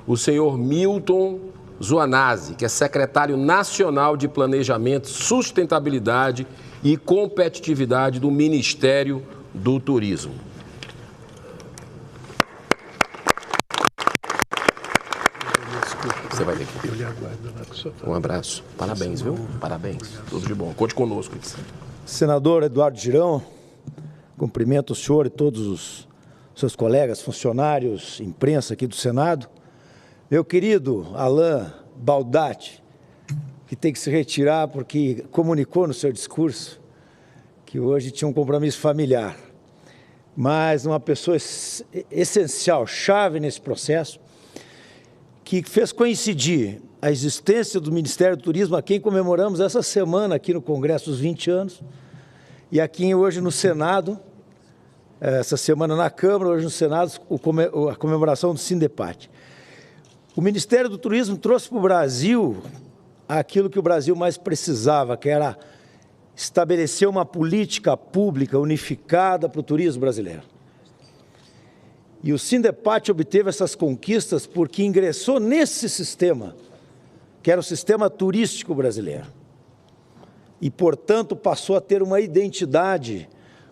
O senhor Milton Zuanazzi, que é secretário nacional de Planejamento, Sustentabilidade e Competitividade do Ministério do Turismo. Você vai ter que... Um abraço. Parabéns, viu? Parabéns. Tudo de bom. Conte conosco. Senador Eduardo Girão, cumprimento o senhor e todos os seus colegas, funcionários, imprensa aqui do Senado. Meu querido Alain Baldatti, que tem que se retirar porque comunicou no seu discurso que hoje tinha um compromisso familiar, mas uma pessoa essencial, chave nesse processo, que fez coincidir a existência do Ministério do Turismo, a quem comemoramos essa semana aqui no Congresso os 20 anos, e aqui hoje no Senado, essa semana na Câmara, hoje no Senado, a comemoração do Sindepat. O Ministério do Turismo trouxe para o Brasil aquilo que o Brasil mais precisava, que era estabelecer uma política pública unificada para o turismo brasileiro. E o Sindepat obteve essas conquistas porque ingressou nesse sistema, que era o sistema turístico brasileiro. E, portanto, passou a ter uma identidade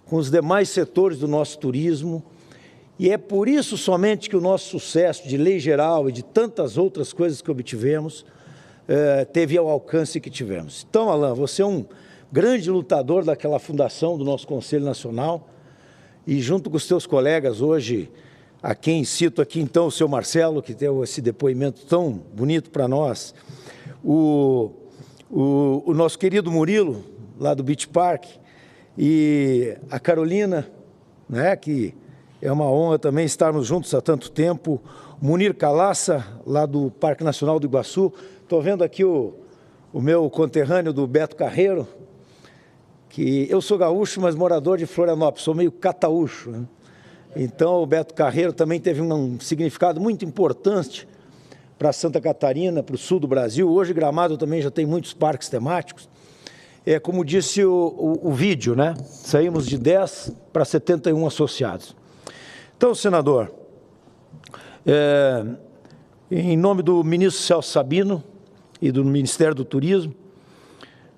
com os demais setores do nosso turismo, e é por isso somente que o nosso sucesso de lei geral e de tantas outras coisas que obtivemos teve o alcance que tivemos. Então, Alain, você é um grande lutador daquela fundação do nosso Conselho Nacional, e junto com os seus colegas hoje, a quem cito aqui então o seu Marcelo, que deu esse depoimento tão bonito para nós, o nosso querido Murilo, lá do Beach Park, e a Carolina, né, que é uma honra também estarmos juntos há tanto tempo, o Munir Calaça, lá do Parque Nacional do Iguaçu. Estou vendo aqui o meu conterrâneo do Beto Carreiro, que eu sou gaúcho, mas morador de Florianópolis, sou meio cataúcho, né? Então, o Beto Carreiro também teve um significado muito importante para Santa Catarina, para o sul do Brasil. Hoje, Gramado também já tem muitos parques temáticos. Como disse o vídeo, né? Saímos de 10 para 71 associados. Então, senador, em nome do ministro Celso Sabino e do Ministério do Turismo,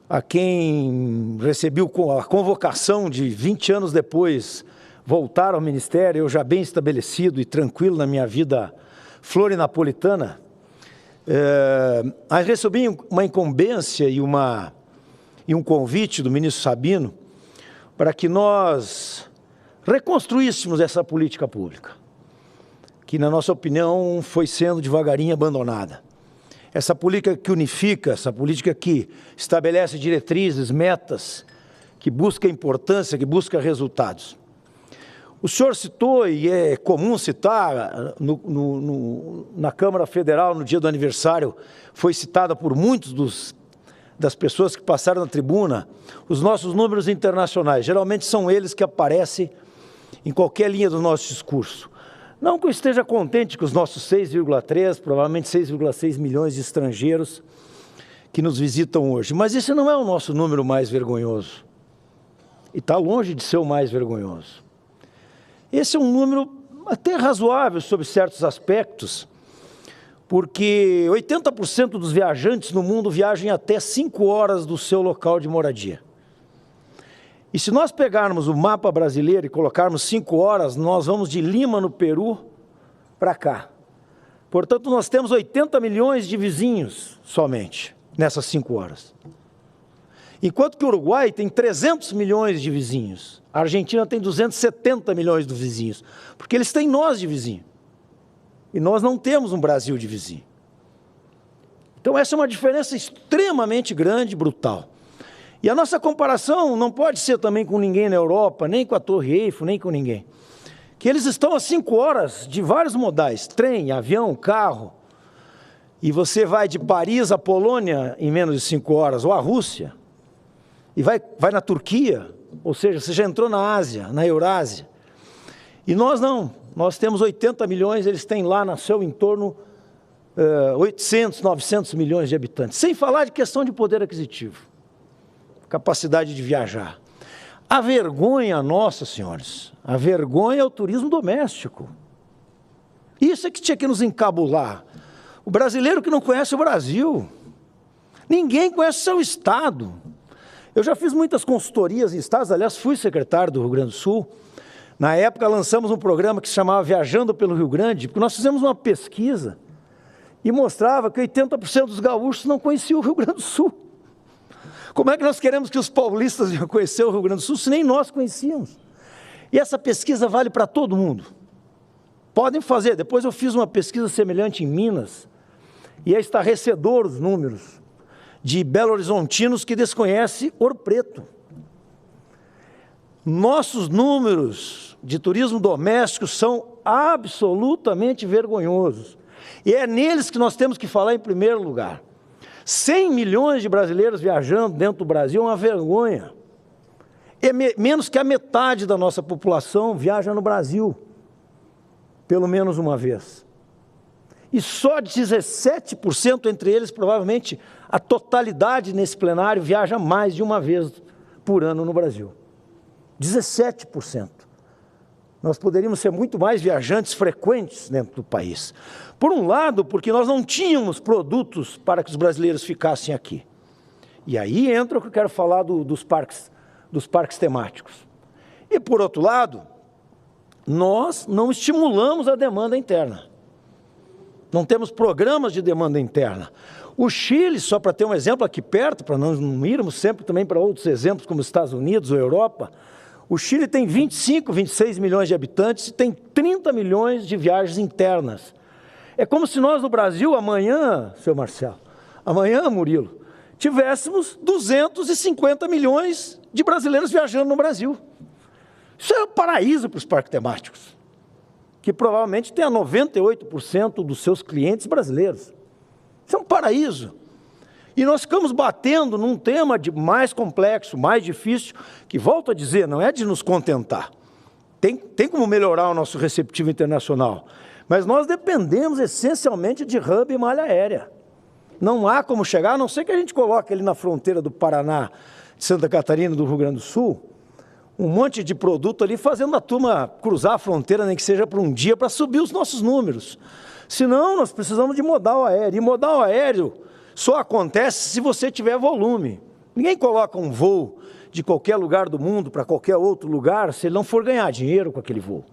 a quem recebi a convocação de 20 anos depois voltar ao Ministério, eu já bem estabelecido e tranquilo na minha vida florinapolitana, recebi uma incumbência e um convite do ministro Sabino para que nós reconstruíssemos essa política pública, que, na nossa opinião, foi sendo devagarinho abandonada. Essa política que unifica, essa política que estabelece diretrizes, metas, que busca importância, que busca resultados. O senhor citou, e é comum citar, na Câmara Federal, no dia do aniversário, foi citada por muitos das pessoas que passaram na tribuna, os nossos números internacionais. Geralmente são eles que aparecem em qualquer linha do nosso discurso. Não que eu esteja contente com os nossos 6,3, provavelmente 6,6 milhões de estrangeiros que nos visitam hoje, mas esse não é o nosso número mais vergonhoso. E está longe de ser o mais vergonhoso. Esse é um número até razoável sob certos aspectos, porque 80% dos viajantes no mundo viajam até 5 horas do seu local de moradia. E se nós pegarmos o mapa brasileiro e colocarmos 5 horas, nós vamos de Lima, no Peru, para cá. Portanto, nós temos 80 milhões de vizinhos somente nessas 5 horas. Enquanto que o Uruguai tem 300 milhões de vizinhos. A Argentina tem 270 milhões de vizinhos, porque eles têm nós de vizinho. E nós não temos um Brasil de vizinho. Então, essa é uma diferença extremamente grande e brutal. E a nossa comparação não pode ser também com ninguém na Europa, nem com a Torre Eiffel, nem com ninguém. Que eles estão a 5 horas de vários modais, trem, avião, carro. E você vai de Paris à Polônia em menos de 5 horas, ou à Rússia. E vai na Turquia, ou seja, você já entrou na Ásia, na Eurásia. E nós não, nós temos 80 milhões, eles têm lá no seu entorno 800, 900 milhões de habitantes. Sem falar de questão de poder aquisitivo, capacidade de viajar. A vergonha nossa, senhores, a vergonha é o turismo doméstico. Isso é que tinha que nos encabular. O brasileiro que não conhece o Brasil. Ninguém conhece o seu estado. Eu já fiz muitas consultorias em estados, aliás, fui secretário do Rio Grande do Sul. Na época, lançamos um programa que se chamava Viajando pelo Rio Grande, porque nós fizemos uma pesquisa e mostrava que 80% dos gaúchos não conheciam o Rio Grande do Sul. Como é que nós queremos que os paulistas iam conhecer o Rio Grande do Sul se nem nós conhecíamos? E essa pesquisa vale para todo mundo. Podem fazer. Depois eu fiz uma pesquisa semelhante em Minas, e é estarrecedor os números de belo-horizontinos que desconhecem Ouro Preto. Nossos números de turismo doméstico são absolutamente vergonhosos. E é neles que nós temos que falar em primeiro lugar. 100 milhões de brasileiros viajando dentro do Brasil é uma vergonha. É menos que a metade da nossa população viaja no Brasil, pelo menos uma vez. E só 17% entre eles, provavelmente, a totalidade nesse plenário viaja mais de uma vez por ano no Brasil. 17%. Nós poderíamos ser muito mais viajantes frequentes dentro do país. Por um lado, porque nós não tínhamos produtos para que os brasileiros ficassem aqui. E aí entra o que eu quero falar dos parques temáticos. E por outro lado, nós não estimulamos a demanda interna. Não temos programas de demanda interna. O Chile, só para ter um exemplo aqui perto, para nós não irmos sempre também para outros exemplos como os Estados Unidos ou Europa, o Chile tem 25, 26 milhões de habitantes e tem 30 milhões de viagens internas. É como se nós no Brasil, amanhã, seu Marcelo, amanhã, Murilo, tivéssemos 250 milhões de brasileiros viajando no Brasil. Isso é um paraíso para os parques temáticos, que provavelmente tem a 98% dos seus clientes brasileiros. Isso é um paraíso. E nós ficamos batendo num tema mais complexo, mais difícil, que, volto a dizer, não é de nos contentar. Tem como melhorar o nosso receptivo internacional, mas nós dependemos essencialmente de hub e malha aérea. Não há como chegar, a não ser que a gente coloque ali na fronteira do Paraná, de Santa Catarina, do Rio Grande do Sul, um monte de produto ali, fazendo a turma cruzar a fronteira, nem que seja por um dia, para subir os nossos números. Senão, nós precisamos de modal aéreo. E modal aéreo só acontece se você tiver volume. Ninguém coloca um voo de qualquer lugar do mundo para qualquer outro lugar se ele não for ganhar dinheiro com aquele voo.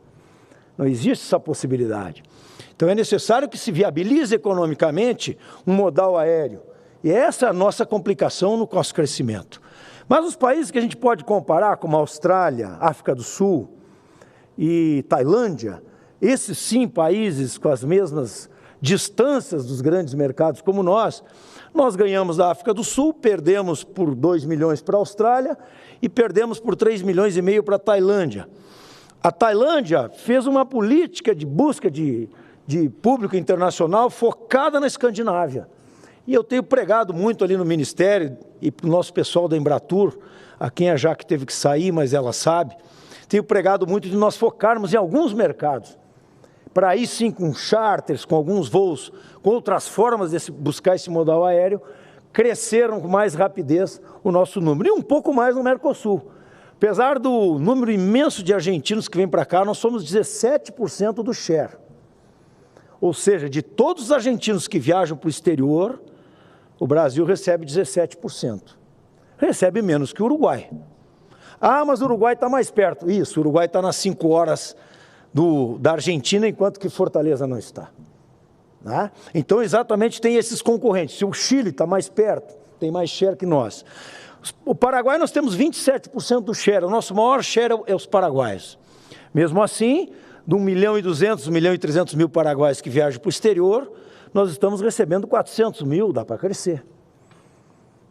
Não existe essa possibilidade. Então, é necessário que se viabilize economicamente um modal aéreo. E essa é a nossa complicação no nosso crescimento. Mas os países que a gente pode comparar, como a Austrália, África do Sul e Tailândia, esses sim países com as mesmas distâncias dos grandes mercados como nós ganhamos da África do Sul, perdemos por 2 milhões para a Austrália e perdemos por 3,5 milhões para a Tailândia. A Tailândia fez uma política de busca de público internacional focada na Escandinávia. E eu tenho pregado muito ali no Ministério e para o nosso pessoal da Embratur, a quem a Jaque teve que sair, mas ela sabe, tenho pregado muito de nós focarmos em alguns mercados, para aí sim com charters, com alguns voos, com outras formas de buscar esse modal aéreo, cresceram com mais rapidez o nosso número. E um pouco mais no Mercosul. Apesar do número imenso de argentinos que vêm para cá, nós somos 17% do share. Ou seja, de todos os argentinos que viajam para o exterior, o Brasil recebe 17%. Recebe menos que o Uruguai. Ah, mas o Uruguai está mais perto. Isso, o Uruguai está nas 5 horas da Argentina, enquanto que Fortaleza não está. Né? Então, exatamente, tem esses concorrentes. Se o Chile está mais perto, tem mais share que nós. O Paraguai, nós temos 27% do share. O nosso maior share é os paraguaios. Mesmo assim, de 1.200.000, 1.300.000 paraguaios que viajam para o exterior, nós estamos recebendo 400.000, dá para crescer.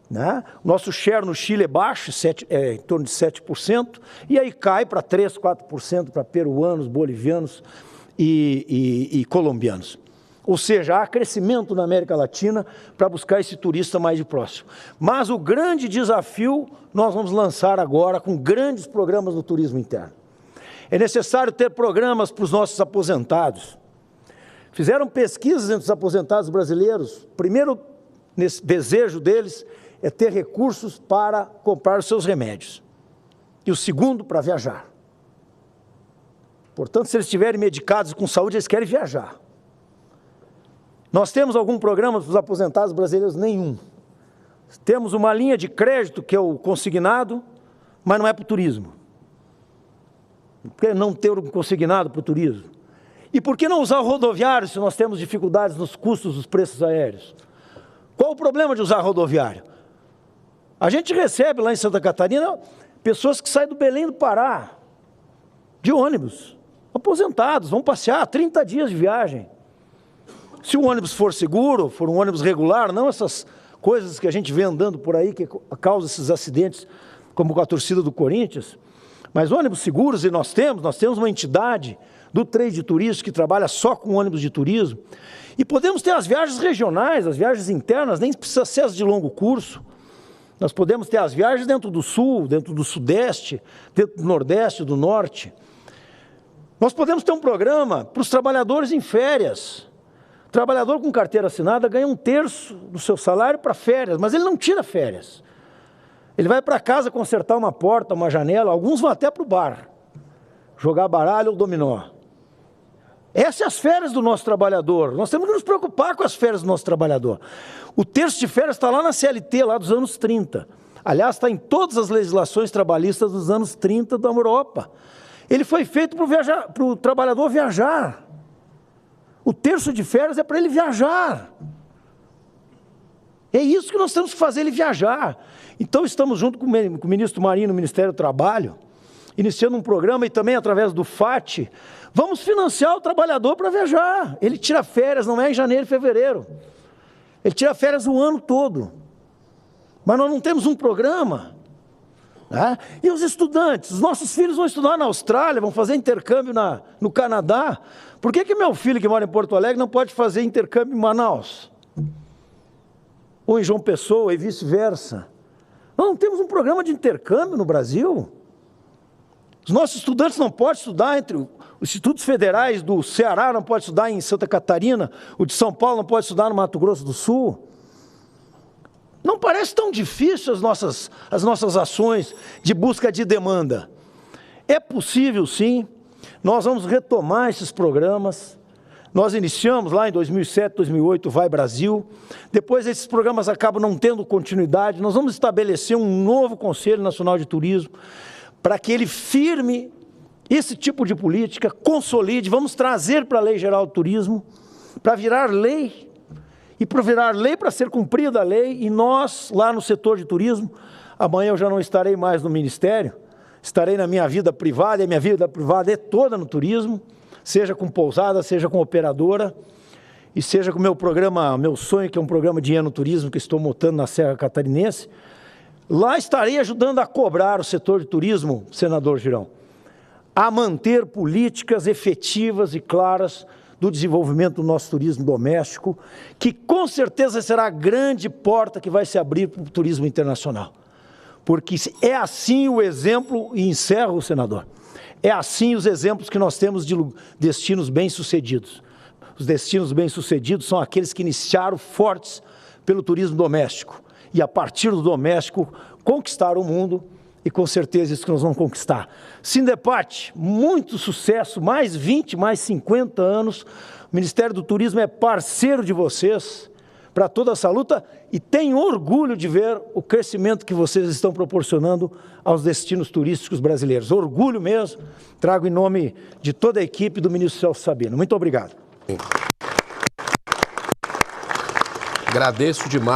Né? O nosso share no Chile é baixo, em torno de 7%, e aí cai para 3%, 4% para peruanos, bolivianos e colombianos. Ou seja, há crescimento na América Latina para buscar esse turista mais de próximo. Mas o grande desafio nós vamos lançar agora com grandes programas no turismo interno. É necessário ter programas para os nossos aposentados. Fizeram pesquisas entre os aposentados brasileiros. O primeiro desejo deles é ter recursos para comprar os seus remédios. E o segundo, para viajar. Portanto, se eles estiverem medicados com saúde, eles querem viajar. Nós temos algum programa para os aposentados brasileiros? Nenhum. Temos uma linha de crédito, que é o consignado, mas não é para o turismo. Por que não ter um consignado para o turismo? E por que não usar o rodoviário se nós temos dificuldades nos custos dos preços aéreos? Qual o problema de usar rodoviário? A gente recebe lá em Santa Catarina pessoas que saem do Belém do Pará, de ônibus, aposentados, vão passear 30 dias de viagem. Se o ônibus for seguro, for um ônibus regular, não essas coisas que a gente vê andando por aí, que causam esses acidentes, como com a torcida do Corinthians, mas ônibus seguros, e nós temos uma entidade do trade turístico que trabalha só com ônibus de turismo, e podemos ter as viagens regionais, as viagens internas, nem precisa ser as de longo curso. Nós podemos ter as viagens dentro do sul, dentro do sudeste, dentro do nordeste, do norte. Nós podemos ter um programa para os trabalhadores em férias. O trabalhador com carteira assinada ganha 1/3 do seu salário para férias, mas ele não tira férias. Ele vai para casa consertar uma porta, uma janela, alguns vão até para o bar, jogar baralho ou dominó. Essas são as férias do nosso trabalhador. Nós temos que nos preocupar com as férias do nosso trabalhador. O terço de férias está lá na CLT, lá dos anos 30. Aliás, está em todas as legislações trabalhistas dos anos 30 da Europa. Ele foi feito para o trabalhador viajar. O terço de férias é para ele viajar. É isso que nós temos que fazer, ele viajar. Então, estamos junto com o ministro Marinho, no Ministério do Trabalho, iniciando um programa e também através do FAT, vamos financiar o trabalhador para viajar. Ele tira férias, não é em janeiro e fevereiro. Ele tira férias o ano todo. Mas nós não temos um programa. Né? E os estudantes? Os nossos filhos vão estudar na Austrália, vão fazer intercâmbio no Canadá. Por que meu filho que mora em Porto Alegre não pode fazer intercâmbio em Manaus? Ou em João Pessoa e vice-versa? Nós não temos um programa de intercâmbio no Brasil. Os nossos estudantes não podem estudar entre os institutos federais do Ceará, não pode estudar em Santa Catarina, o de São Paulo não pode estudar no Mato Grosso do Sul. Não parece tão difícil as nossas ações de busca de demanda. É possível, sim. Nós vamos retomar esses programas. Nós iniciamos lá em 2007, 2008, o Vai Brasil. Depois esses programas acabam não tendo continuidade. Nós vamos estabelecer um novo Conselho Nacional de Turismo para que ele firme esse tipo de política, consolide. Vamos trazer para a Lei Geral do Turismo, para virar lei. E para virar lei, para ser cumprida a lei, e nós, lá no setor de turismo, amanhã eu já não estarei mais no Ministério, estarei na minha vida privada, e a minha vida privada é toda no turismo, seja com pousada, seja com operadora, e seja com o meu programa, meu sonho, que é um programa de enoturismo que estou montando na Serra Catarinense. Lá estarei ajudando a cobrar o setor de turismo, senador Girão, a manter políticas efetivas e claras do desenvolvimento do nosso turismo doméstico, que com certeza será a grande porta que vai se abrir para o turismo internacional. Porque é assim o exemplo, e encerro, senador, é assim os exemplos que nós temos de destinos bem-sucedidos. Os destinos bem-sucedidos são aqueles que iniciaram fortes pelo turismo doméstico, e a partir do doméstico conquistaram o mundo, e com certeza isso que nós vamos conquistar. Sindepart, muito sucesso, mais 20, mais 50 anos. O Ministério do Turismo é parceiro de vocês para toda essa luta e tenho orgulho de ver o crescimento que vocês estão proporcionando aos destinos turísticos brasileiros. Orgulho mesmo, trago em nome de toda a equipe do ministro Celso Sabino. Muito obrigado. Agradeço demais.